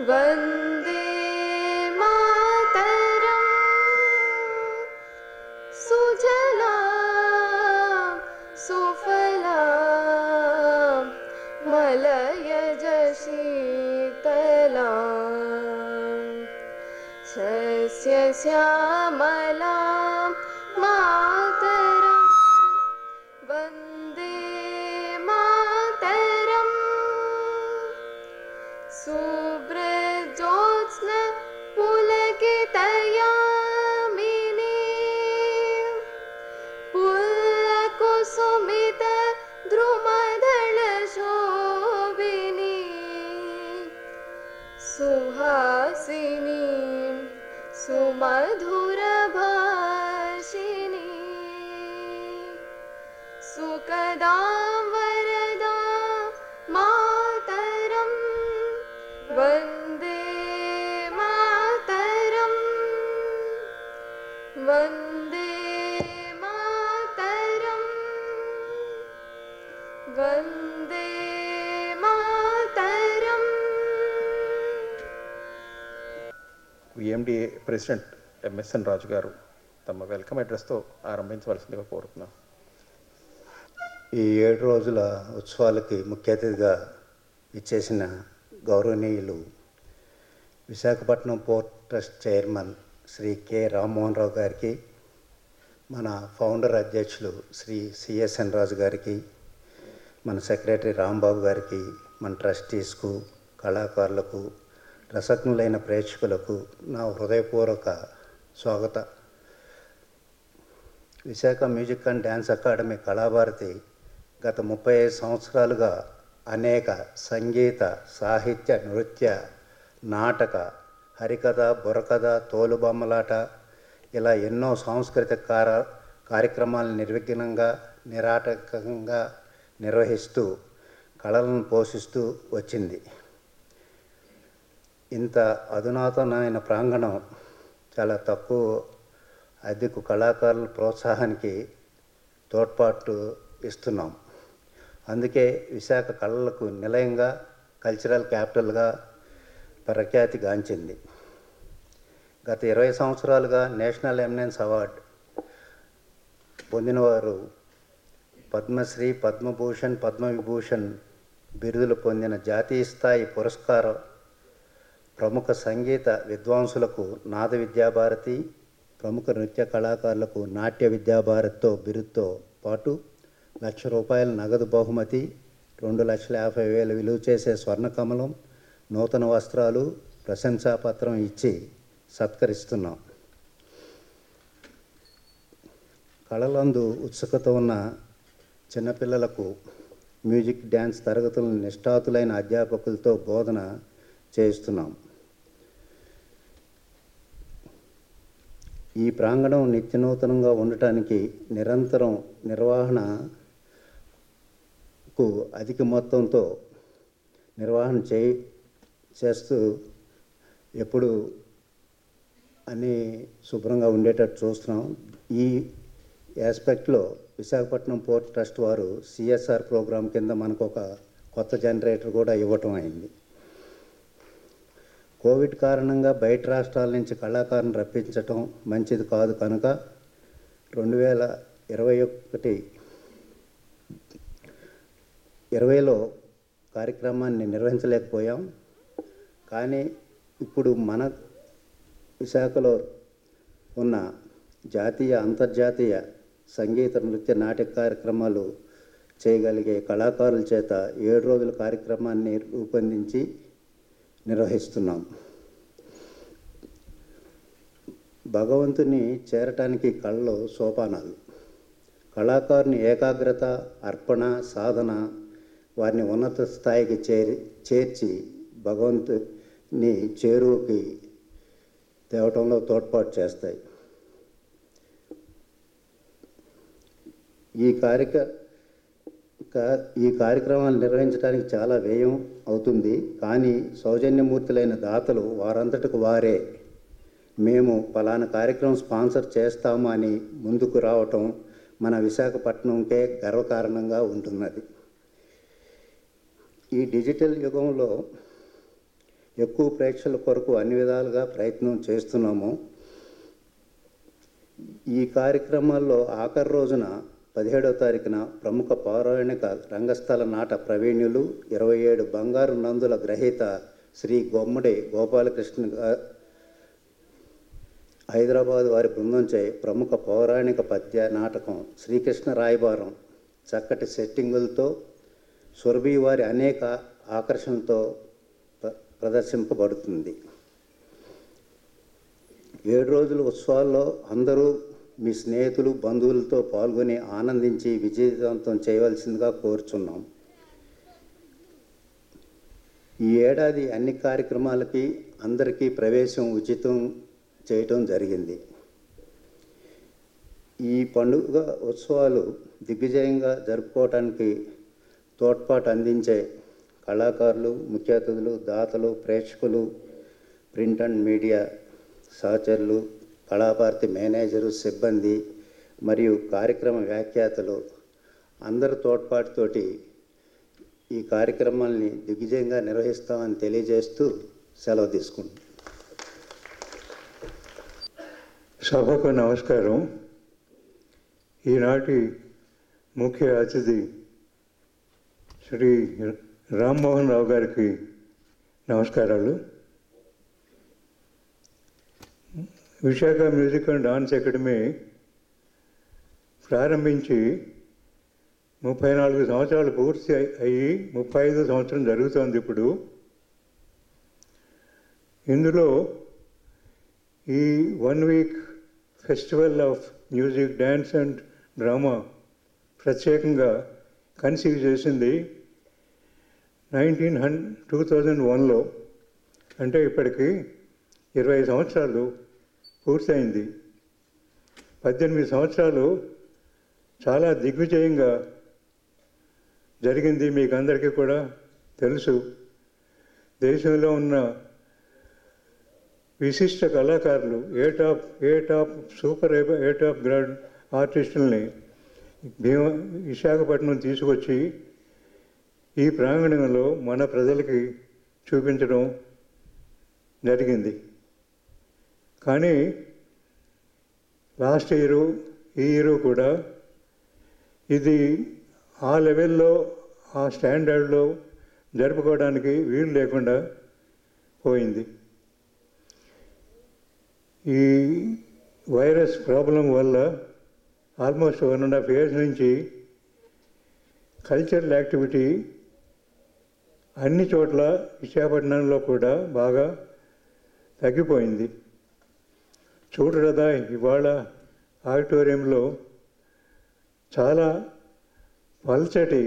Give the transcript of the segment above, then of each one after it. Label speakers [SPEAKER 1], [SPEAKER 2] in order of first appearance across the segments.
[SPEAKER 1] वन्दे मातरं सुजलां सुफलां मलयजशीतलाम् व्रज शीतला सस्यश्यामलां मातरं वन्दे मातरम् शुभ्रज्योत्स्ना पुलकितयामिनी पुल्लकुसुमितद्रुमदलशोभिनी सुहासिनी सुमधुरभाषिणी सुखदां वरदां मातरं Vande Mataram Vande Mataram Vande Mataram.
[SPEAKER 2] MDA president MSN రాజు గారు తమ వెల్కమ్ అడ్రస్తో ఆరంభించవలసిందిగా కోరుతున్నాం.
[SPEAKER 3] ఈ 7 రోజుల ఉత్సవాలకి ముఖ్య అతిథిగా ఇచ్చేసిన గౌరవనీయులు Visakhapatnam port trust chairman Shri K Rammohan Rao గారికి, మన ఫౌండర్ అధ్యక్షులు శ్రీ సిఎస్ఎన్ రాజు గారికి, మన సెక్రటరీ రాంబాబు గారికి, మన ట్రస్టీస్కు, కళాకారులకు, రసజ్ఞులైన ప్రేక్షకులకు నా హృదయపూర్వక స్వాగత. Visakha music and dance academy Kalabharathi గత 35 సంవత్సరాలుగా అనేక సంగీత, సాహిత్య, నృత్య, నాటక, హరికథ, బుర్రకథ, తోలుబొమ్మలాట ఇలా ఎన్నో సాంస్కృతిక కార్యక్రమాలను నిర్విఘ్నంగా, నిరాటంకంగా నిర్వహిస్తూ కళలను పోషిస్తూ వచ్చింది. ఇంత అధునాతనమైన ప్రాంగణం చాలా తక్కువ అద్దెకు కళాకారుల ప్రోత్సాహానికి తోడ్పాటు ఇస్తున్నాం. అందుకే విశాఖ కళలకు నిలయంగా, కల్చరల్ క్యాపిటల్గా ప్రఖ్యాతిగాంచింది. గత 20 సంవత్సరాలుగా నేషనల్ ఎమినెన్స్ అవార్డు పొందినవారు, పద్మశ్రీ, పద్మభూషణ్, పద్మవిభూషణ్ బిరుదులు పొందిన జాతీయ స్థాయి పురస్కారం ప్రముఖ సంగీత విద్వాంసులకు నాద విద్యాభారతి, ప్రముఖ నృత్య కళాకారులకు నాట్య విద్యాభారతితో బిరుదుతో పాటు ₹1,00,000 నగదు బహుమతి, 2,50,000 విలువ చేసే స్వర్ణకమలం, నూతన వస్త్రాలు, ప్రశంసాపత్రం ఇచ్చి సత్కరిస్తున్నాం. కళలందు ఉత్సుకత ఉన్న చిన్నపిల్లలకు మ్యూజిక్, డ్యాన్స్ తరగతులను నిష్ఠాతులైన అధ్యాపకులతో బోధన చేయిస్తున్నాం. ఈ ప్రాంగణం నిత్యనూతనంగా ఉండటానికి నిరంతరం నిర్వహణకు అధిక మొత్తంతో నిర్వహణ చేస్తూ ఎప్పుడు అన్నీ శుభ్రంగా ఉండేటట్టు చూస్తున్నాం. ఈ ఆస్పెక్ట్లో విశాఖపట్నం పోర్ట్ ట్రస్ట్ వారు సిఎస్ఆర్ ప్రోగ్రాం కింద మనకు ఒక కొత్త జనరేటర్ కూడా ఇవ్వటం అయింది. కోవిడ్ కారణంగా బయట రాష్ట్రాల నుంచి కళాకారులను రప్పించటం మంచిది కాదు కనుక 2020లో కార్యక్రమాన్ని నిర్వహించలేకపోయాం. కానీ ఇప్పుడు మన విశాఖలో ఉన్న జాతీయ, అంతర్జాతీయ సంగీత, నృత్య, నాటక కార్యక్రమాలు చేయగలిగే కళాకారుల చేత 7 రోజుల కార్యక్రమాన్ని రూపొందించి నిర్వహిస్తున్నాం. భగవంతుని చేరటానికి కళలో సోపానాలు, కళాకారుని ఏకాగ్రత, అర్పణ, సాధన వారిని ఉన్నత స్థాయికి చేర్చి భగవంతుని చేరువుకి తేవటంలో తోడ్పాటు చేస్తాయి. ఈ కార్యక్రమాలు నిర్వహించడానికి చాలా వ్యయం అవుతుంది. కానీ సౌజన్యమూర్తులైన దాతలు వారంతటకు వారే మేము పలానా కార్యక్రమం స్పాన్సర్ చేస్తాము అని ముందుకు రావటం మన విశాఖపట్నంకే గర్వకారణంగా ఉంటున్నది. ఈ డిజిటల్ యుగంలో ఎక్కువ ప్రేక్షకుల కొరకు అన్ని విధాలుగా ప్రయత్నం చేస్తున్నాము. ఈ కార్యక్రమాల్లో ఆఖరి రోజున 17వ తారీఖున ప్రముఖ పౌరాణిక రంగస్థల నాట ప్రవీణ్యులు 27 బంగారు నందుల గ్రహీత శ్రీ గుమ్మడి గోపాలకృష్ణ హైదరాబాద్ వారి బృందంచే ప్రముఖ పౌరాణిక పద్య నాటకం శ్రీకృష్ణ రాయబారం చక్కటి సెట్టింగులతో సురభి వారి అనేక ఆకర్షణలతో ప్రదర్శింపబడుతుంది. 7 రోజుల ఉత్సవాల్లో అందరూ మీ స్నేహితులు బంధువులతో పాల్గొని ఆనందించి విజయవంతం చేయవలసిందిగా కోరుచున్నాం. ఈ ఏడాది అన్ని కార్యక్రమాలకి అందరికీ ప్రవేశం ఉచితం చేయటం జరిగింది. ఈ పండుగ ఉత్సవాలు దిగ్విజయంగా జరుపుకోవటానికి తోడ్పాటు అందించే కళాకారులు, ముఖ్య అతిథులు, దాతలు, ప్రేక్షకులు, ప్రింట్ అండ్ మీడియా సహచరులు, కళాభారతి మేనేజరు, సిబ్బంది మరియు కార్యక్రమ వ్యాఖ్యాతలు అందరి తోడ్పాటుతోటి ఈ కార్యక్రమాల్ని దిగ్విజయంగా నిర్వహిస్తామని తెలియజేస్తూ సెలవు తీసుకుంటాం.
[SPEAKER 4] సభకు నమస్కారం. ఈనాటి ముఖ్య అతిథి శ్రీ రామ్మోహన్ రావు గారికి నమస్కారాలు. Visakha music and dance academy ప్రారంభించి 34 సంవత్సరాలు పూర్తి అయ్యి 35వ సంవత్సరం జరుగుతోంది ఇప్పుడు. ఇందులో ఈ 1 week festival of music, dance and drama ప్రత్యేకంగా కన్సీవ్ చేసింది 2001లో. అంటే ఇప్పటికి 20 సంవత్సరాలు పూర్తయింది. 18 సంవత్సరాలు చాలా దిగ్విజయంగా జరిగింది. మీకు అందరికీ కూడా తెలుసు. దేశంలో ఉన్న విశిష్ట కళాకారులు, ఏ టాప్ సూపర్ ఏ టాప్ గ్రాండ్ ఆర్టిస్టుల్ని విశాఖపట్నం తీసుకొచ్చి ఈ ప్రాంగణంలో మన ప్రజలకి చూపించడం జరిగింది. కానీ లాస్ట్ ఇయరు, ఈ ఇయరు కూడా ఇది ఆ లెవెల్లో, ఆ స్టాండర్డ్లో జరుపుకోవడానికి వీలు లేకుండా పోయింది. ఈ వైరస్ ప్రాబ్లం వల్ల ఆల్మోస్ట్ 1.5 years నుంచి కల్చరల్ యాక్టివిటీ అన్ని చోట్ల విశాఖపట్నంలో కూడా బాగా తగ్గిపోయింది. చూడదా ఇవాళ ఆడిటోరియంలో చాలా పల్చటి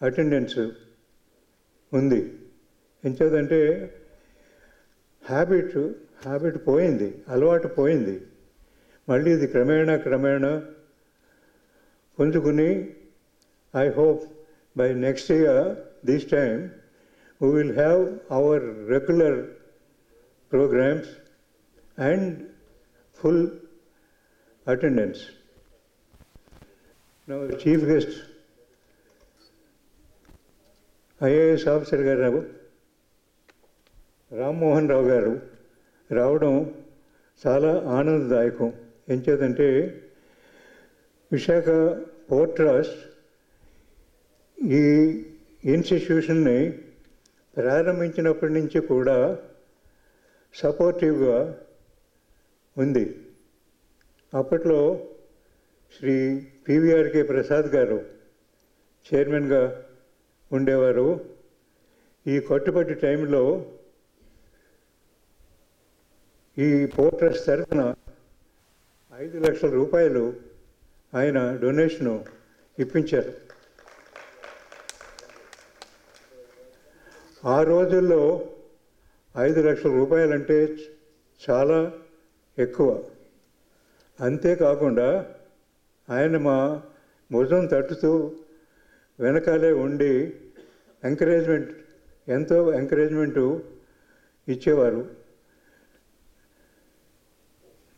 [SPEAKER 4] అటెండెన్స్ ఉంది. ఎంచేదంటే హ్యాబిట్ పోయింది, అలవాటు పోయింది. మళ్ళీ ఇది క్రమేణా పుంజుకుని I hope by next year, this time, we will have our regular programs and full attendance. Now, Chief Guest, IAS Officer గారు రామ్మోహన్ రావు గారు రావడం చాలా ఆనందదాయకం. ఎంచేదంటే విశాఖ పోర్ట్ ట్రస్ట్ ఈ ఇన్స్టిట్యూషన్ని ప్రారంభించినప్పటి నుంచి కూడా సపోర్టివ్గా ఉంది. అప్పట్లో శ్రీ పివిఆర్కే ప్రసాద్ గారు చైర్మన్గా ఉండేవారు. ఈ కట్టుబడి టైంలో ఈ పోర్ట్ ట్రస్ట్ తరఫున 5 లక్షల రూపాయలు ఆయన డొనేషను ఇప్పించారు. ఆ రోజుల్లో 5 లక్షల రూపాయలంటే చాలా ఎక్కువ. అంతేకాకుండా ఆయన మా భుజం తట్టుతూ వెనకాలే ఉండి ఎంతో ఎంకరేజ్మెంటు ఇచ్చేవారు.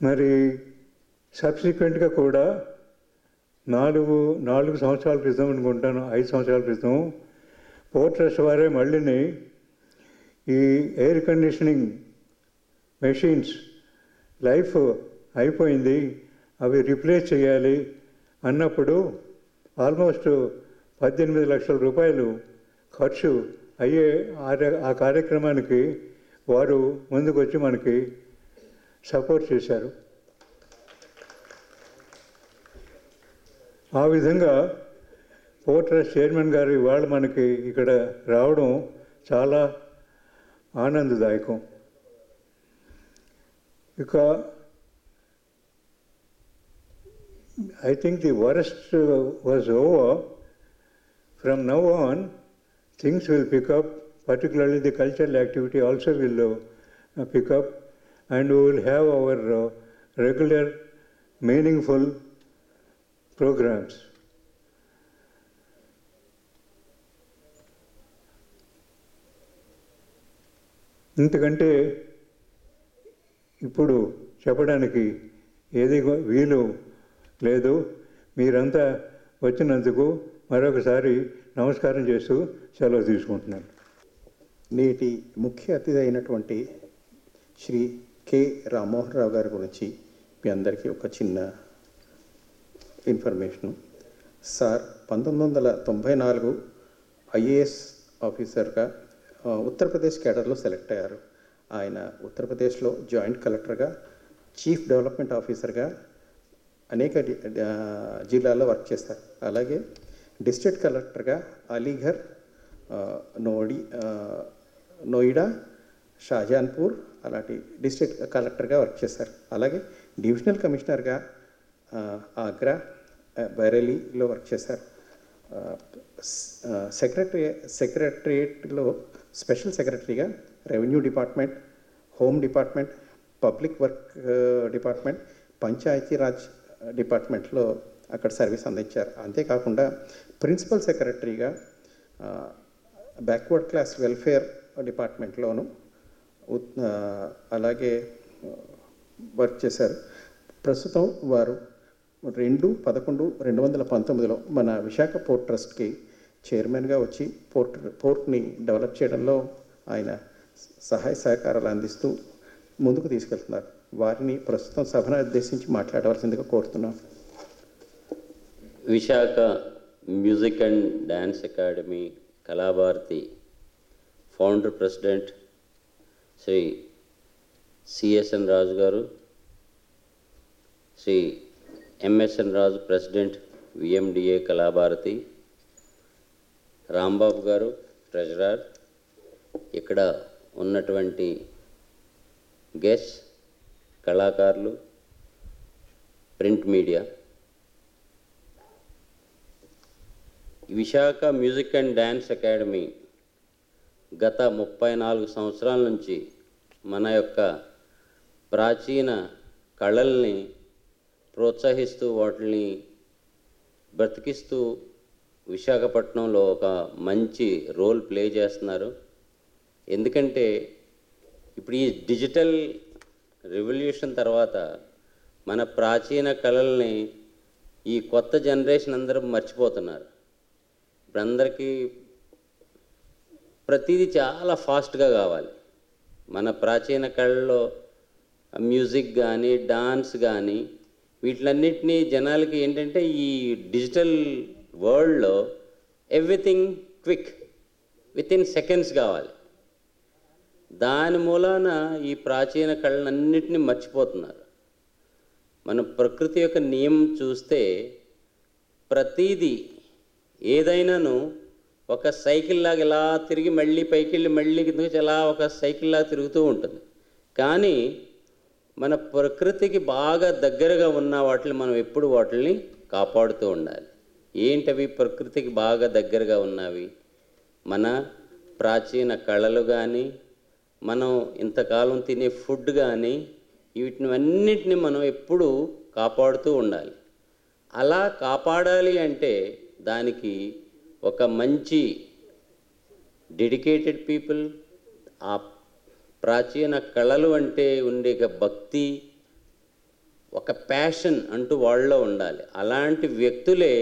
[SPEAKER 4] మరి సబ్సిక్వెంట్గా కూడా 4 సంవత్సరాల క్రితం అనుకుంటాను, 5 సంవత్సరాల క్రితం పోర్ట్ ట్రస్ట్ వారే మళ్ళీ ఈ ఎయిర్ కండిషనింగ్ మెషిన్స్ లైఫ్ అయిపోయింది, అవి రిప్లేస్ చేయాలి అన్నప్పుడు ఆల్మోస్ట్ 18 లక్షల రూపాయలు ఖర్చు అయ్యే ఆ కార్యక్రమానికి వారు ముందుకు వచ్చి మనకి సపోర్ట్ చేశారు. ఆ విధంగా పోర్ట్ ట్రస్ట్ చైర్మన్ గారు ఇవాళ మనకి ఇక్కడ రావడం చాలా ఆనందదాయకం. ఇక I think the worst was over. From now on, things will pick up, particularly the cultural activity also will pick up, and we will have our regular, meaningful programs. ఇంతకంటే ఇప్పుడు చెప్పడానికి ఏది వీలు లేదు. మీరంతా వచ్చినందుకు మరొకసారి నమస్కారం చేస్తూ సెలవు తీసుకుంటున్నాను.
[SPEAKER 2] నేటి ముఖ్య అతిథి అయినటువంటి శ్రీ కె రామ్మోహన్ రావు గారి గురించి మీ అందరికీ ఒక చిన్న ఇన్ఫర్మేషను. సార్ 1994 ఐఏఎస్ ఆఫీసర్గా ఉత్తరప్రదేశ్ కేడర్లో సెలెక్ట్ అయ్యారు. ఆయన ఉత్తరప్రదేశ్లో జాయింట్ కలెక్టర్గా, చీఫ్ డెవలప్మెంట్ ఆఫీసర్గా అనేక జిల్లాల్లో వర్క్ చేస్తారు. అలాగే డిస్ట్రిక్ట్ కలెక్టర్గా అలీఘర్, నోయిడా, షాజహాన్పూర్ అలాంటి డిస్ట్రిక్ట్ కలెక్టర్గా వర్క్ చేశారు. అలాగే డివిజనల్ కమిషనర్గా ఆగ్రా, బరేలీలో వర్క్ చేశారు. సెక్రటరియేట్లో స్పెషల్ సెక్రటరీగా revenue department, home department, public work department, Panchayati Raj డిపార్ట్మెంట్లో అక్కడ సర్వీస్ అందించారు. అంతేకాకుండా ప్రిన్సిపల్ సెక్రటరీగా బ్యాక్వర్డ్ క్లాస్ వెల్ఫేర్ డిపార్ట్మెంట్లోను అలాగే వర్క్ చేశారు. ప్రస్తుతం వారు 2/11/2019లో మన విశాఖ పోర్ట్ ట్రస్ట్కి చైర్మన్గా వచ్చి పోర్ట్ని డెవలప్ చేయడంలో ఆయన సహాయ సహకారాలు అందిస్తూ ముందుకు తీసుకెళ్తున్నారు. వారిని ప్రస్తుతం సభను ఉద్దేశించి మాట్లాడవలసిందిగా కోరుతున్నాం.
[SPEAKER 5] Visakha music and dance academy Kalabharati founder president Shri CSN Raju గారు, Shri MSN Raju president VMDA Kalabharati, Rambabu గారు ట్రెజరర్, ఇక్కడ ఉన్నటువంటి గెస్ట్, కళాకారులు, print media. Visakha music and dance academy గత 34 సంవత్సరాల నుంచి మన యొక్క ప్రాచీన కళల్ని ప్రోత్సహిస్తూ వాటిని బ్రతికిస్తూ విశాఖపట్నంలో ఒక మంచి రోల్ ప్లే చేస్తున్నారు. ఎందుకంటే ఇప్పుడు ఈ డిజిటల్ రెవల్యూషన్ తర్వాత మన ప్రాచీన కళల్ని ఈ కొత్త జనరేషన్ అందరూ మర్చిపోతున్నారు. ఇప్పుడు అందరికీ ప్రతిదీ చాలా ఫాస్ట్గా కావాలి. మన ప్రాచీన కళల్లో మ్యూజిక్ కానీ డాన్స్ కానీ వీటిలన్నిటినీ జనాలకి ఏంటంటే ఈ డిజిటల్ వరల్డ్లో ఎవ్రీథింగ్ క్విక్, వితిన్ సెకండ్స్ కావాలి. దాని మూలాన ఈ ప్రాచీన కళలన్నింటినీ మర్చిపోతున్నారు. మన ప్రకృతి యొక్క నియమం చూస్తే ప్రతీది ఏదైనాను ఒక సైకిల్ లాగా ఇలా తిరిగి మళ్ళీ పైకి వెళ్ళి మళ్ళీ కిందకి అలా ఒక సైకిల్ లాగా తిరుగుతూ ఉంటుంది. కానీ మన ప్రకృతికి బాగా దగ్గరగా ఉన్న వాటిని మనం ఎప్పుడు వాటిని కాపాడుతూ ఉండాలి. ఏంటవి ప్రకృతికి బాగా దగ్గరగా ఉన్నవి? మన ప్రాచీన కళలు కానీ, మనం ఇంతకాలం తినే ఫుడ్ కానీ, వీటిని అన్నిటిని మనం ఎప్పుడూ కాపాడుతూ ఉండాలి. అలా కాపాడాలి అంటే దానికి ఒక మంచి డెడికేటెడ్ పీపుల్, ఆ ప్రాచీన కళలు అంటే ఉండే భక్తి, ఒక ప్యాషన్ అంటూ వాళ్ళలో ఉండాలి. అలాంటి వ్యక్తులే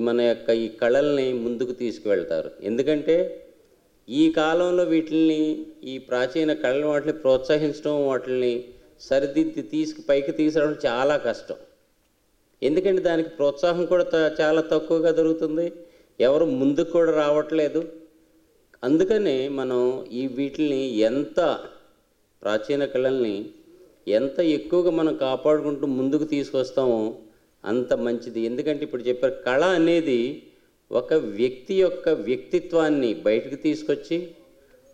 [SPEAKER 5] మన యొక్క ఈ కళల్ని ముందుకు తీసుకువెళ్తారు. ఎందుకంటే ఈ కాలంలో వీటిని, ఈ ప్రాచీన కళలు వాటిని ప్రోత్సహించడం, వాటిని సరిదిద్ది పైకి తీసుకురావడం చాలా కష్టం. ఎందుకంటే దానికి ప్రోత్సాహం కూడా చాలా తక్కువగా దొరుకుతుంది, ఎవరు ముందుకు కూడా రావట్లేదు. అందుకనే మనం వీటిని ఎంత ప్రాచీన కళల్ని ఎంత ఎక్కువగా మనం కాపాడుకుంటూ ముందుకు తీసుకొస్తామో అంత మంచిది. ఎందుకంటే ఇప్పుడు చెప్పారు, కళ అనేది ఒక వ్యక్తి యొక్క వ్యక్తిత్వాన్ని బయటకు తీసుకొచ్చి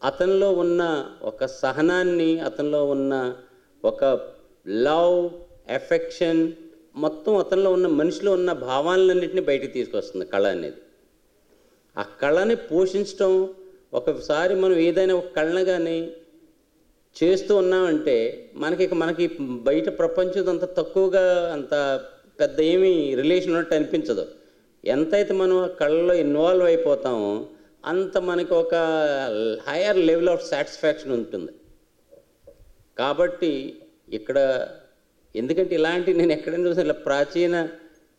[SPEAKER 5] అతనిలో ఉన్న ఒక సహనాన్ని, అతనిలో ఉన్న ఒక లవ్, ఎఫెక్షన్, మొత్తం అతనిలో ఉన్న మనిషిలో ఉన్న భావాలన్నింటినీ బయటకు తీసుకొస్తుంది కళ అనేది. ఆ కళని పోషించడం, ఒకసారి మనం ఏదైనా ఒక కళను కానీ చేస్తూ ఉన్నామంటే మనకి బయట ప్రపంచం అంత తక్కువగా, అంత పెద్ద ఏమీ రిలేషన్ ఉన్నట్టు అనిపించదు. ఎంతైతే మనం ఆ కళలో ఇన్వాల్వ్ అయిపోతామో అంత మనకి ఒక హయ్యర్ లెవెల్ ఆఫ్ సాటిస్ఫాక్షన్ ఉంటుంది. కాబట్టి ఇక్కడ ఎందుకంటే ఇలాంటి నేను ఎక్కడైనా చూసిన ఇలా ప్రాచీన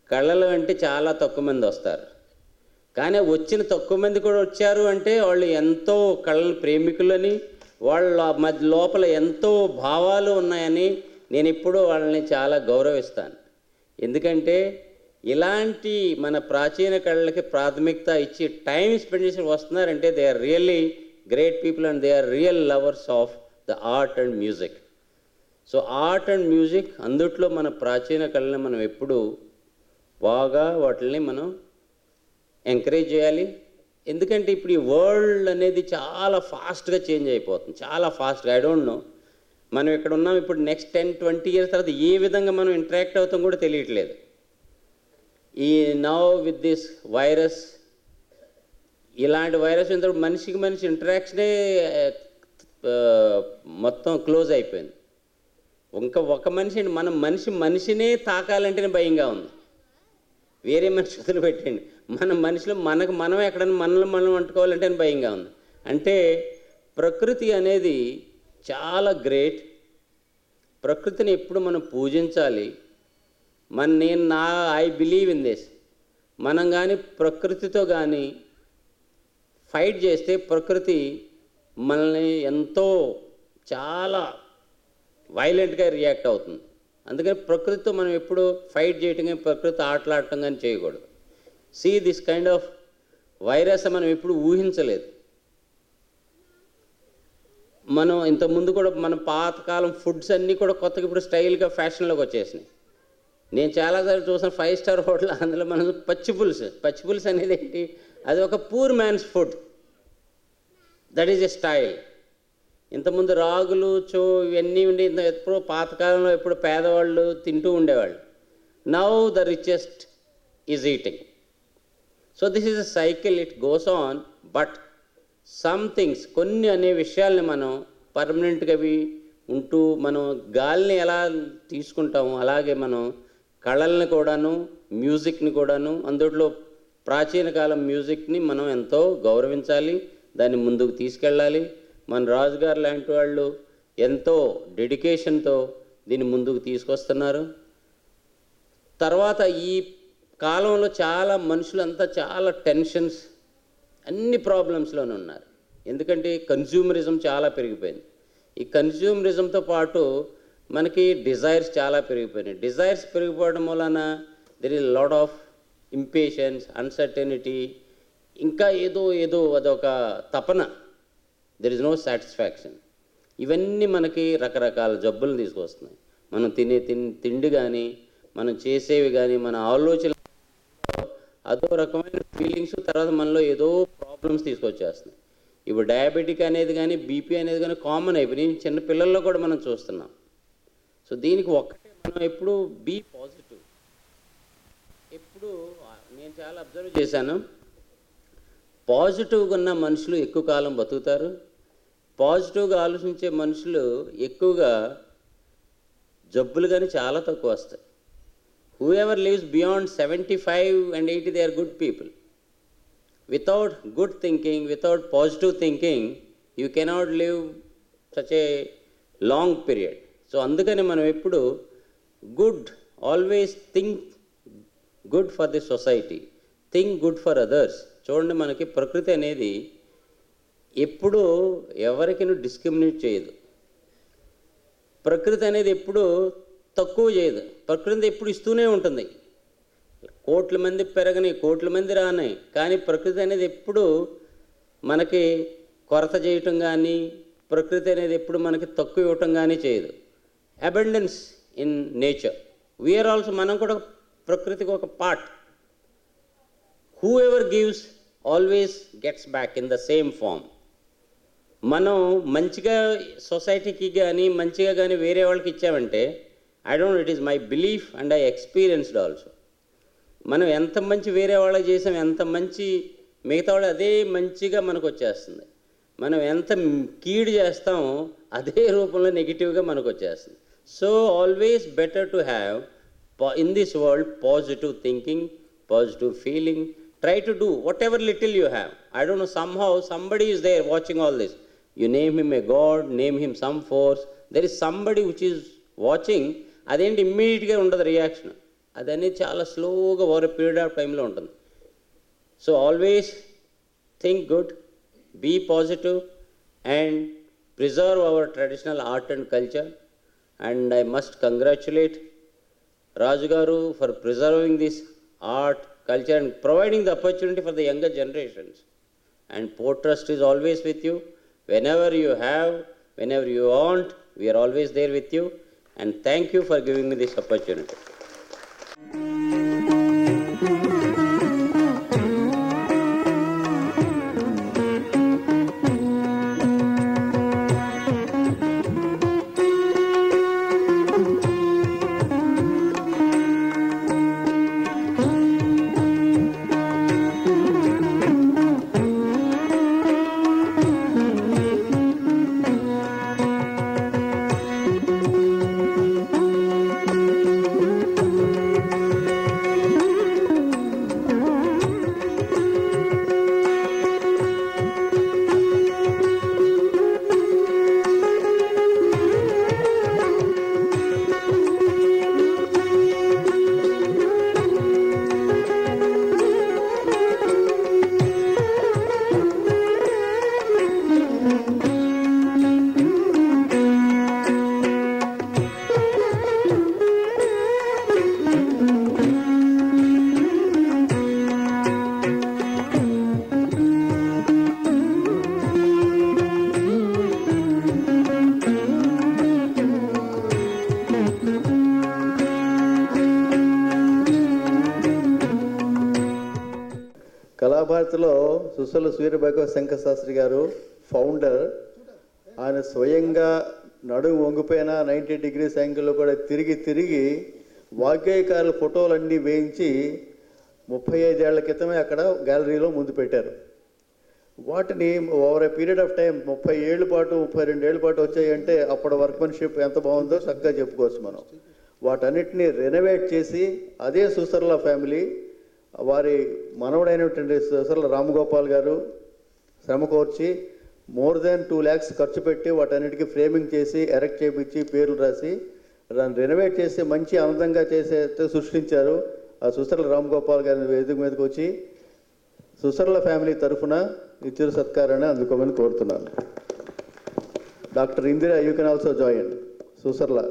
[SPEAKER 5] కళలు అంటే చాలా తక్కువ మంది వస్తారు. కానీ వచ్చిన తక్కువ మంది కూడా వచ్చారు అంటే వాళ్ళు ఎంతో కళల ప్రేమికులని, వాళ్ళ మధ్య లోపల ఎంతో భావాలు ఉన్నాయని నేను ఎప్పుడూ వాళ్ళని చాలా గౌరవిస్తాను. ఎందుకంటే ఇలాంటి మన ప్రాచీన కళలకి ప్రాథమికత ఇచ్చి టైం స్పెండ్ చేసి వస్తున్నారంటే they are really great people and they are real lovers of the art and music. So art and music అందుట్లో మన ప్రాచీన కళని మనం ఎప్పుడు బాగా వాటిని మనం ఎంకరేజ్ చేయాలి. ఎందుకంటే ఇప్పుడు ఈ వరల్డ్ అనేది చాలా ఫాస్ట్గా చేంజ్ అయిపోతుంది, చాలా ఫాస్ట్గా. ఐ డోంట్ నో మనం ఇక్కడ ఉన్నాం, ఇప్పుడు నెక్స్ట్ 10-20 ఇయర్స్ తర్వాత ఏ విధంగా మనం ఇంటరాక్ట్ అవుతాం కూడా తెలియట్లేదు. ఈ నౌ విత్ దిస్ వైరస్, ఇలాంటి వైరస్ ఉన్నప్పుడు మనిషికి మనిషి ఇంటరాక్షనే మొత్తం క్లోజ్ అయిపోయింది. ఇంకా ఒక మనిషినే తాకాలంటేనే భయంగా ఉంది. వేరే మనిషి వదిలిపెట్టండి, మనిషిలో మనం ఎక్కడైనా మనం అంటుకోవాలంటే భయంగా ఉంది. అంటే ప్రకృతి అనేది చాలా గ్రేట్. ప్రకృతిని ఎప్పుడు మనం పూజించాలి. I believe in this. మనం కానీ ప్రకృతితో కానీ ఫైట్ చేస్తే ప్రకృతి మనల్ని ఎంతో చాలా వైలెంట్గా రియాక్ట్ అవుతుంది. అందుకని ప్రకృతితో మనం ఎప్పుడు ఫైట్ చేయటం కానీ ప్రకృతి ఆటలాడటం కానీ చేయకూడదు. See this kind of virus మనం ఎప్పుడు ఊహించలేదు. మనం ఇంతకుముందు కూడా మన పాతకాలం ఫుడ్స్ అన్నీ కూడా కొత్తగా ఇప్పుడు స్టైల్గా ఫ్యాషన్లోకి వచ్చేసినాయి. నేను చాలాసార్లు చూసిన 5 స్టార్ హోటల్, అందులో మనం పచ్చి పులుసు అనేది ఏంటి, అది ఒక poor man's food, that is a style. ఇంతకుముందు రాగులు ఇవన్నీ ఉండి ఎప్పుడో పాతకాలంలో ఎప్పుడు పేదవాళ్ళు తింటూ ఉండేవాళ్ళు. Now the richest is eating. So this is a cycle, it goes on. But some things, కొన్ని అనే విషయాల్ని మనం పర్మనెంట్గా ఉంటూ మనం గాలిని ఎలా తీసుకుంటామో అలాగే మనం కళల్ని కూడాను, మ్యూజిక్ని కూడాను, అందులో ప్రాచీన కాలం మ్యూజిక్ని మనం ఎంతో గౌరవించాలి, దాన్ని ముందుకు తీసుకెళ్ళాలి. మన రాజుగారు లాంటి వాళ్ళు ఎంతో డెడికేషన్తో దీన్ని ముందుకు తీసుకొస్తున్నారు. తర్వాత ఈ కాలంలో చాలా మనుషులంతా చాలా టెన్షన్స్, అన్ని ప్రాబ్లమ్స్లోనే ఉన్నారు. ఎందుకంటే కన్జ్యూమరిజం చాలా పెరిగిపోయింది. ఈ కన్జ్యూమరిజంతో పాటు మనకి డిజైర్స్ చాలా పెరిగిపోయినాయి. డిజైర్స్ పెరిగిపోవడం వలన there is lot of impatience, uncertainty, ఇంకా ఏదో అదొక తపన, దెర్ ఇస్ నో సాటిస్ఫాక్షన్. ఇవన్నీ మనకి రకరకాల జబ్బులు తీసుకొస్తున్నాయి. మనం తినే తిండి కానీ, మనం చేసేవి కానీ, మన ఆలోచన అదో రకమైన ఫీలింగ్స్, తర్వాత మనలో ఏదో ప్రాబ్లమ్స్ తీసుకొచ్చేస్తున్నాయి. ఇప్పుడు డయాబెటిక్ అనేది కానీ, బీపీ అనేది కానీ కామన్ అయిపోయినాయి. చిన్న పిల్లల్లో కూడా మనం చూస్తున్నాం. సో దీనికి ఒక్కటే మనం ఎప్పుడు బీ పాజిటివ్. ఎప్పుడు నేను చాలా అబ్జర్వ్ చేశాను, పాజిటివ్గా ఉన్న మనుషులు ఎక్కువ కాలం బతుకుతారు. పాజిటివ్గా ఆలోచించే మనుషులు ఎక్కువగా జబ్బులు కానీ చాలా తక్కువ వస్తాయి. whoever lives beyond 75 and 80, they are good people. Without good thinking, without positive thinking, you cannot live such a long period. So అందుకని మనం ఎప్పుడు always think good for the society, think good for others. చూడండి, మనకి ప్రకృతి అనేది ఎప్పుడు ఎవరికి discriminate చేయదు. ప్రకృతి అనేది ఎప్పుడు తక్కువ చేయదు. ప్రకృతి ఎప్పుడు ఇస్తూనే ఉంటుంది. కోట్ల మంది పెరగని, కోట్ల మంది రాని, కానీ ప్రకృతి అనేది ఎప్పుడు మనకి కొరత చేయటం కానీ, ప్రకృతి అనేది ఎప్పుడు మనకి తక్కువ ఇవ్వటం కానీ చేయదు. Abundance in nature. We are also, మనం కూడా ప్రకృతికి ఒక part. Whoever gives always gets back in the same form. మనం మంచిగా సొసైటీకి కానీ మంచిగా కానీ వేరే వాళ్ళకి ఇచ్చామంటే, I don't, it is my belief and I experienced also. మనం ఎంత మంచి వేరే వాళ్ళకి చేసాం, ఎంత మంచి మిగతా వాళ్ళు అదే మంచిగా మనకు వచ్చేస్తుంది. మనం ఎంత కీడు చేస్తామో అదే రూపంలో నెగిటివ్గా మనకు వచ్చేస్తుంది. So always better to have in this world positive thinking, positive feeling. Try to do whatever little you have. I don't know, somehow somebody is there watching all this. You name him a god, name him some force. There is somebody which is watching. అదేంటి ఇమ్మీడియట్గా ఉండదు reaction, అదనేది చాలా స్లోగా over period of టైంలో ఉంటుంది. So always think good, be positive and preserve our traditional art and culture. And I must congratulate Raju garu for preserving this art, culture and providing the opportunity for the younger generations. And Port Trust is always with you. Whenever you have, whenever you want, we are always there with you. And thank you for giving me this opportunity.
[SPEAKER 6] కళాభారతిలో సుసల సూర్యభగవ శంకర శాస్త్రి గారు founder. ఆయన స్వయంగా నడుము వంగిపోయిన 90 degrees యాంగిల్లో కూడా తిరిగి తిరిగి వాగ్గేయకారుల ఫోటోలన్నీ వేయించి 35 ఏళ్ల క్రితమే అక్కడ గ్యాలరీలో ముందు పెట్టారు. వాటిని over a period of time 30 ఏళ్ళ పాటు 32 ఏళ్ళ పాటు వచ్చాయంటే అప్పటి వర్క్మెన్షిప్ ఎంత బాగుందో చక్కగా చెప్పుకోవచ్చు మనం. వాటన్నిటిని రెనోవేట్ చేసి అదే సుసర్ల ఫ్యామిలీ, వారి మనవడైనటువంటి సుసర్ల రామగోపాల్ గారు శ్రమ కోర్చి మోర్ దెన్ 2 lakhs ఖర్చు పెట్టి వాటన్నిటికీ ఫ్రేమింగ్ చేసి ఎరెక్ట్ చేయించి పేర్లు రాసి దాన్ని రెనోవేట్ చేసి మంచి ఆనందంగా చేసే సృష్టించారు. ఆ సుసర్ల రామగోపాల్ గారిని వేదిక మీదకి వచ్చి సుసర్ల ఫ్యామిలీ తరఫున ఇచ్చిన సత్కారాన్ని అందుకోమని కోరుతున్నాను. Doctor Indira, you can also join. Susarla.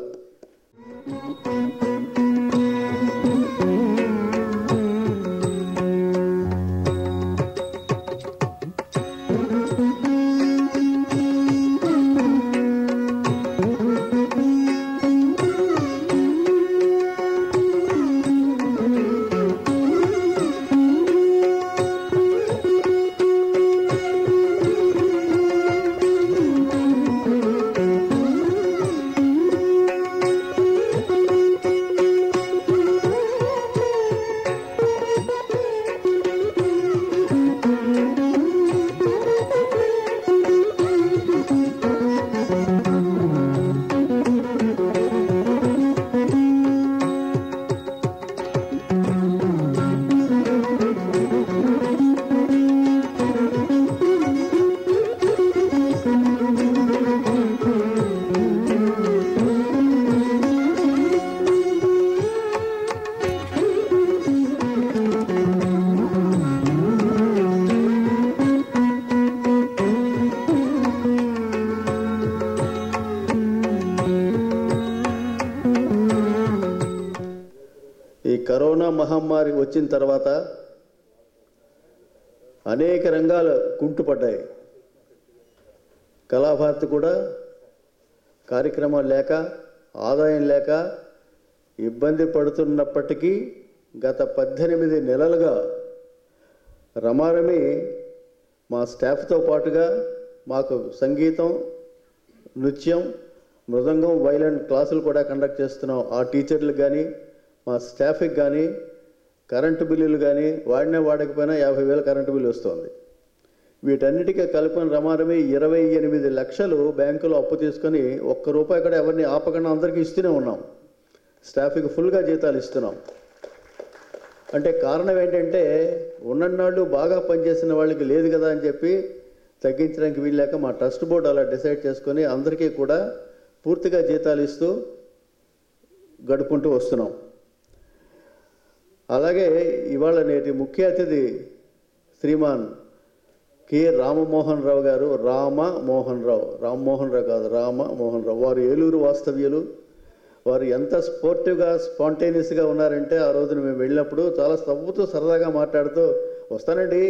[SPEAKER 6] మహమ్మారి వచ్చిన తర్వాత అనేక రంగాలు కుంటుపడ్డాయి. కళాభారతి కూడా కార్యక్రమాలు లేక, ఆదాయం లేక ఇబ్బంది పడుతున్నప్పటికీ గత 18 నెలలుగా రమారమి మా స్టాఫ్తో పాటుగా మాకు సంగీతం, నృత్యం, మృదంగం, వైలెన్ క్లాసులు కూడా కండక్ట్ చేస్తున్నాం. ఆ టీచర్లకు కానీ మా స్టాఫ్కి కానీ కరెంటు బిల్లులు కానీ వాడినా వాడకపోయినా 50,000 కరెంటు బిల్లు వస్తుంది. వీటన్నిటికీ కలిపిన రమారమి 28 లక్షలు బ్యాంకులో అప్పు తీసుకొని ఒక్క రూపాయి కూడా ఎవరిని ఆపకుండా అందరికీ ఇస్తూనే ఉన్నాం. స్టాఫ్కి ఫుల్గా జీతాలు ఇస్తున్నాం. అంటే కారణం ఏంటంటే ఉన్నన్నాళ్ళు బాగా పనిచేసిన వాళ్ళకి లేదు కదా అని చెప్పి తగ్గించడానికి వీల్లేక మా ట్రస్ట్ బోర్డు అలా డిసైడ్ చేసుకొని అందరికీ కూడా పూర్తిగా జీతాలు ఇస్తూ గడుపుకుంటూ వస్తున్నాం. అలాగే ఇవాళ నేటి ముఖ్య అతిథి శ్రీమాన్ కె రామమోహన్ రావు గారు. రామ్మోహన్ రావు కాదు, రామమోహన్ రావు. వారు ఏలూరు వాస్తవ్యులు. వారు ఎంత స్పోర్టివ్గా, స్పాంటేనియస్గా ఉన్నారంటే ఆ రోజున మేము వెళ్ళినప్పుడు చాలా నవ్వుతూ సరదాగా మాట్లాడుతూ వస్తానండి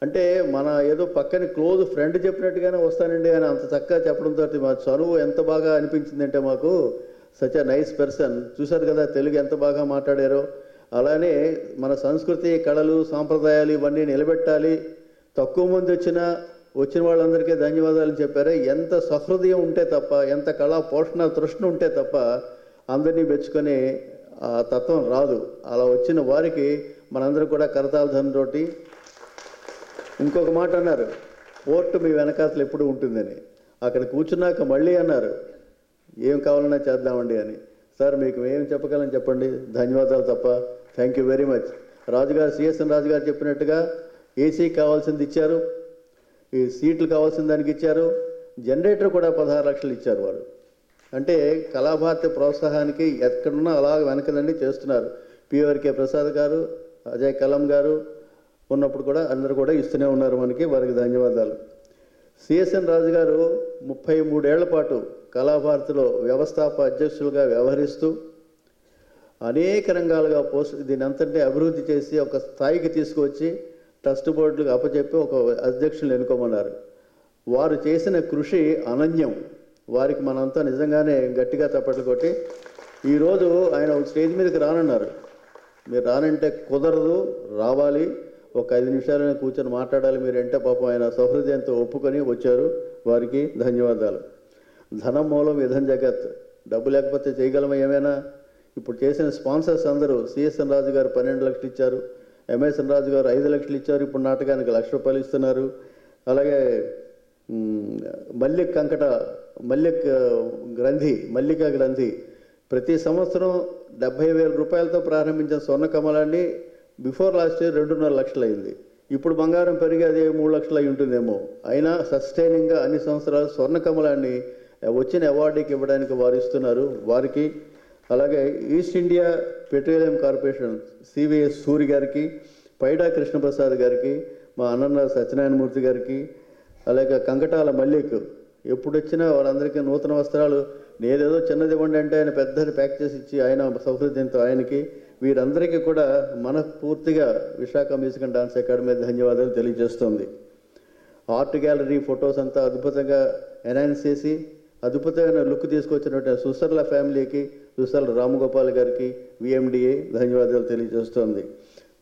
[SPEAKER 6] అంటే మన ఏదో పక్కన క్లోజ్ ఫ్రెండ్ చెప్పినట్టుగానే వస్తానండి అని అంత చక్కగా చెప్పడంతో మా చనువు ఎంత బాగా అనిపించిందంటే మాకు సచ్ అ నైస్ పర్సన్. చూశారు కదా తెలుగు ఎంత బాగా మాట్లాడారో. అలానే మన సంస్కృతి, కళలు, సాంప్రదాయాలు ఇవన్నీ నిలబెట్టాలి, తక్కువ మంది వచ్చిన వాళ్ళందరికీ ధన్యవాదాలు చెప్పారు. ఎంత సహృదయం ఉంటే తప్ప, ఎంత కళా పోషణ తృష్ణ ఉంటే తప్ప అందరినీ మెచ్చుకొని ఆ తత్వం రాదు. అలా వచ్చిన వారికి మనందరం కూడా కరతాళ ధ్వనితోటి. ఇంకొక మాట అన్నారు, పోర్టు మీ వెనకాతలు ఎప్పుడు ఉంటుందని. అక్కడ కూర్చున్నాక మళ్ళీ అన్నారు, ఏం కావాలన్నా చేద్దామండి అని. సార్ మీకు ఏం చెప్పగలని చెప్పండి, ధన్యవాదాలు తప్ప. Thank you very much. రాజుగారు, సిఎస్ఎన్ రాజుగారు చెప్పినట్టుగా ఏసీ కావాల్సింది ఇచ్చారు, ఈ సీట్లు కావాల్సిన దానికి ఇచ్చారు, జనరేటర్ కూడా 16 లక్షలు ఇచ్చారు వారు. అంటే కళాభారతి ప్రోత్సాహానికి ఎక్కడున్నా అలా వెనకదండి చేస్తున్నారు. పిఆర్కే ప్రసాద్ గారు, అజయ్ కలం గారు ఉన్నప్పుడు కూడా అందరూ కూడా ఇస్తూనే ఉన్నారు మనకి. వారికి ధన్యవాదాలు. సిఎస్ఎన్ రాజు గారు 33 ఏళ్ల పాటు కళాభారతిలో వ్యవస్థాప అధ్యక్షులుగా వ్యవహరిస్తూ అనేక రంగాలుగా దీని అంతటినీ అభివృద్ధి చేసి ఒక స్థాయికి తీసుకువచ్చి ట్రస్ట్ బోర్డులకు అప్పచెప్పి ఒక అధ్యక్షులు ఎన్నుకోమన్నారు. వారు చేసిన కృషి అనన్యం. వారికి మనంతా నిజంగానే గట్టిగా చప్పట్లు కొట్టి, ఈరోజు ఆయన స్టేజ్ మీదకి రానన్నారు. మీరు రానంటే కుదరదు, రావాలి, ఒక 5 నిమిషాలనే కూర్చొని మాట్లాడాలి మీరంటే పాపం ఆయన సౌహృదయంతో ఒప్పుకొని వచ్చారు. వారికి ధన్యవాదాలు. ధనం మూలం విధం జగత్. డబ్బు లేకపోతే చేయగలమా ఏమైనా? ఇప్పుడు చేసిన స్పాన్సర్స్ అందరూ సిఎస్ఎన్ రాజు గారు 12 లక్షలు ఇచ్చారు, ఎంఎస్ఎన్ రాజు గారు 5 లక్షలు ఇచ్చారు, ఇప్పుడు నాటకానికి 1,00,000 రూపాయలు ఇస్తున్నారు. అలాగే మల్లికా గ్రంథి ప్రతి సంవత్సరం 70,000 రూపాయలతో ప్రారంభించిన స్వర్ణ కమలాన్ని బిఫోర్ లాస్ట్ ఇయర్ 2.5 లక్షలు అయింది. ఇప్పుడు బంగారం పెరిగి అదే 3 లక్షలు అయి ఉంటుందేమో. అయినా సస్టైనింగ్గా అన్ని సంవత్సరాలు స్వర్ణ కమలాన్ని వచ్చిన అవార్డుకి ఇవ్వడానికి వారు ఇస్తున్నారు. వారికి, అలాగే east India petroleum corporation CVS Suri గారికి, పైడా కృష్ణప్రసాద్ గారికి, మా అన్నన్న సత్యనారాయణమూర్తి గారికి, అలాగే కంకటాల మల్లిక్ ఎప్పుడు వచ్చినా వాళ్ళందరికీ నూతన వస్త్రాలు నేనేదో చిన్నది ఇవ్వండి అంటే ఆయన పెద్దది ప్యాక్ చేసి ఇచ్చి ఆయన సౌహృదయంతో ఆయనకి, వీరందరికీ కూడా మనస్ఫూర్తిగా Visakha music and dance academy ధన్యవాదాలు తెలియజేస్తుంది. ఆర్ట్ గ్యాలరీ ఫొటోస్ అంతా అద్భుతంగా ఎన్హాన్స్ చేసి అద్భుతమైన లుక్ తీసుకొచ్చినటువంటి సుసర్ల ఫ్యామిలీకి, సుసర్ల రామగోపాల్ గారికి, విఎండిఏ ధన్యవాదాలు తెలియజేస్తోంది.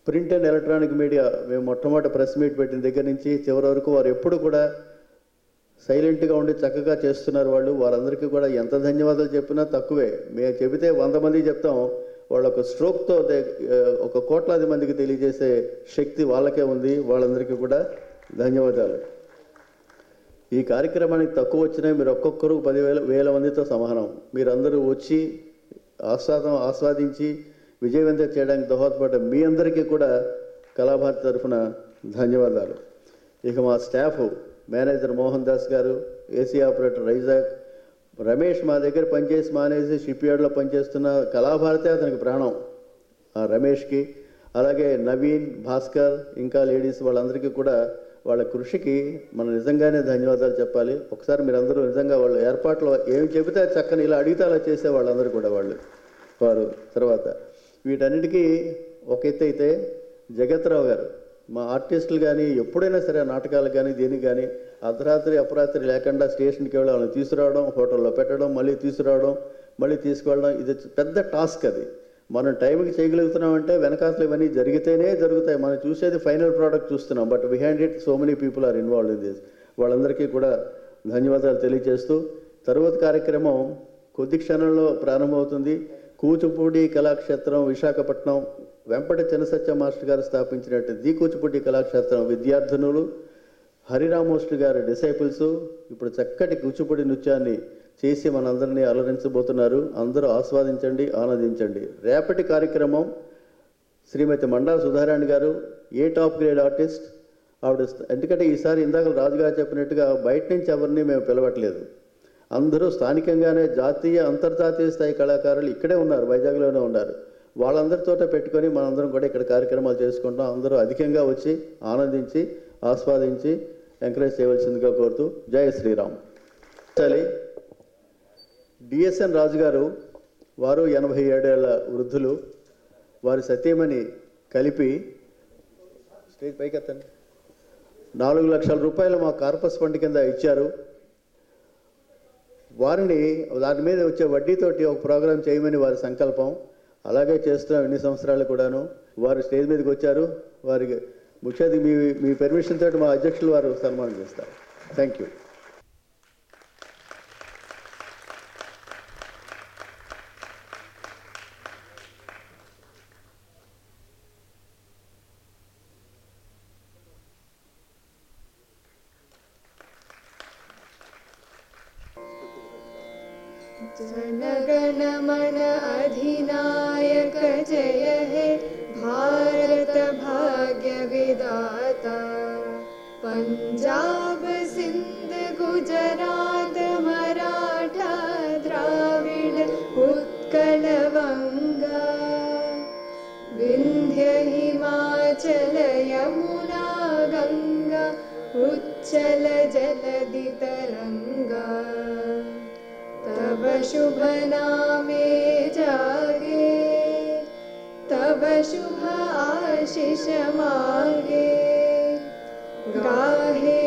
[SPEAKER 6] ప్రింట్ అండ్ ఎలక్ట్రానిక్ మీడియా మేము మొట్టమొదటి ప్రెస్ మీట్ పెట్టిన దగ్గర నుంచి చివరి వరకు వారు ఎప్పుడు కూడా సైలెంట్గా ఉండి చక్కగా చేస్తున్నారు. వారందరికీ కూడా ఎంత ధన్యవాదాలు చెప్పినా తక్కువే. మేము చెబితే 100 మందికి చెప్తాం, వాళ్ళ ఒక స్ట్రోక్తో ఒక 1 కోట్లాది మందికి తెలియజేసే శక్తి వాళ్ళకే ఉంది. వాళ్ళందరికీ కూడా ధన్యవాదాలు. ఈ కార్యక్రమానికి తక్కువ వచ్చినాయి, మీరు ఒక్కొక్కరు 10,000 మందితో సమానం. మీరందరూ వచ్చి ఆస్వాదించి విజయవంతం చేయడానికి దోహదపడ్డ మీ అందరికీ కూడా కళాభారతి తరఫున ధన్యవాదాలు. ఇక మా స్టాఫ్, మేనేజర్ మోహన్ దాస్ గారు, ఏసీ ఆపరేటర్ రైజాక్, రమేష్ మా దగ్గర పనిచేసి మానేసి షిప్ యార్డ్లో పనిచేస్తున్న, కళాభారతి అతనికి ప్రాణం ఆ రమేష్కి. అలాగే నవీన్, భాస్కర్, ఇంకా లేడీస్ వాళ్ళందరికీ కూడా వాళ్ళ కృషికి మనం నిజంగానే ధన్యవాదాలు చెప్పాలి. ఒకసారి మీరందరూ నిజంగా వాళ్ళ ఏర్పాట్లు ఏం చెబితే చక్కని ఇలా అడిగితే అలా చేసే వాళ్ళందరూ కూడా వారు. తర్వాత వీటన్నిటికీ ఒక ఎత్తు అయితే జగత్రావు గారు మా ఆర్టిస్టులు కానీ ఎప్పుడైనా సరే నాటకాలు కానీ దేనికి కానీ అర్ధరాత్రి అపరాత్రి లేకుండా స్టేషన్కి వెళ్ళి వాళ్ళని తీసుకురావడం, హోటల్లో పెట్టడం, మళ్ళీ తీసుకురావడం, మళ్ళీ తీసుకువెళ్ళడం, ఇది పెద్ద టాస్క్. అది మనం టైంకి చేయగలుగుతున్నామంటే వెనకాతలు ఇవన్నీ జరిగితేనే జరుగుతాయి. మనం చూసేది ఫైనల్ ప్రోడక్ట్ చూస్తున్నాం, but behind it so many people are involved in this. వాళ్ళందరికీ కూడా ధన్యవాదాలు తెలియజేస్తూ తరువాత కార్యక్రమం కొద్ది క్షణంలో ప్రారంభమవుతుంది. కూచిపూడి కళాక్షేత్రం విశాఖపట్నం వెంపటి చిన్నసత్య మాస్టర్ గారు స్థాపించినట్టు ది కూచిపూడి కళాక్షేత్రం విద్యార్థినులు హరిరామోస్టర్ గారి డిసైపుల్స్ ఇప్పుడు చక్కటి కూచిపూడి నృత్యాన్ని చేసి మనందరినీ అలరించబోతున్నారు. అందరూ ఆస్వాదించండి, ఆనందించండి. రేపటి కార్యక్రమం శ్రీమతి మండా సుధారాణి గారు ఏ టాప్ గ్రేడ్ ఆర్టిస్ట్ ఆవిడ. ఎందుకంటే ఈసారి ఇందాక రాజుగారు చెప్పినట్టుగా బయట నుంచి ఎవరిని మేము పిలవట్లేదు. అందరూ స్థానికంగానే జాతీయ అంతర్జాతీయ స్థాయి కళాకారులు ఇక్కడే ఉన్నారు, వైజాగ్లోనే ఉన్నారు. వాళ్ళందరితో పెట్టుకొని మనందరం కూడా ఇక్కడ కార్యక్రమాలు చేసుకుంటాం. అందరూ అధికంగా వచ్చి ఆనందించి ఆస్వాదించి ఎంకరేజ్ చేయవలసిందిగా కోరుతూ జై శ్రీరామ్. డిఎస్ఎన్ రాజు గారు వారు 87 ఏళ్ల వృద్ధులు. వారి సతీమణి కలిపి స్టేజ్ పైకి ఎత్తండి 4 లక్షల రూపాయలు మా కార్పస్ ఫండ్ కింద ఇచ్చారు. వారిని దాని మీద వచ్చే వడ్డీతోటి ఒక ప్రోగ్రాం చేయమని వారి సంకల్పం. అలాగే చేస్తున్నాం ఇన్ని సంవత్సరాలు కూడాను. వారు స్టేజ్ మీదకి వచ్చారు. వారికి ముఖ్య అతిథి మీ పర్మిషన్ తోటి మా అధ్యక్షులు వారు సన్మానం చేస్తారు. Thank you.
[SPEAKER 1] जनगण मन अधिनायक जय हे भारत भाग्य विधाता। पंजाब सिंध गुजरात मराठा द्राविड उत्कल वंगा विंध्य हिमाचल यमुना गंगा उच्चल जलधि तरंगा। तब शुभ नामे जागे तब शुभ आशीष मांगे गाहे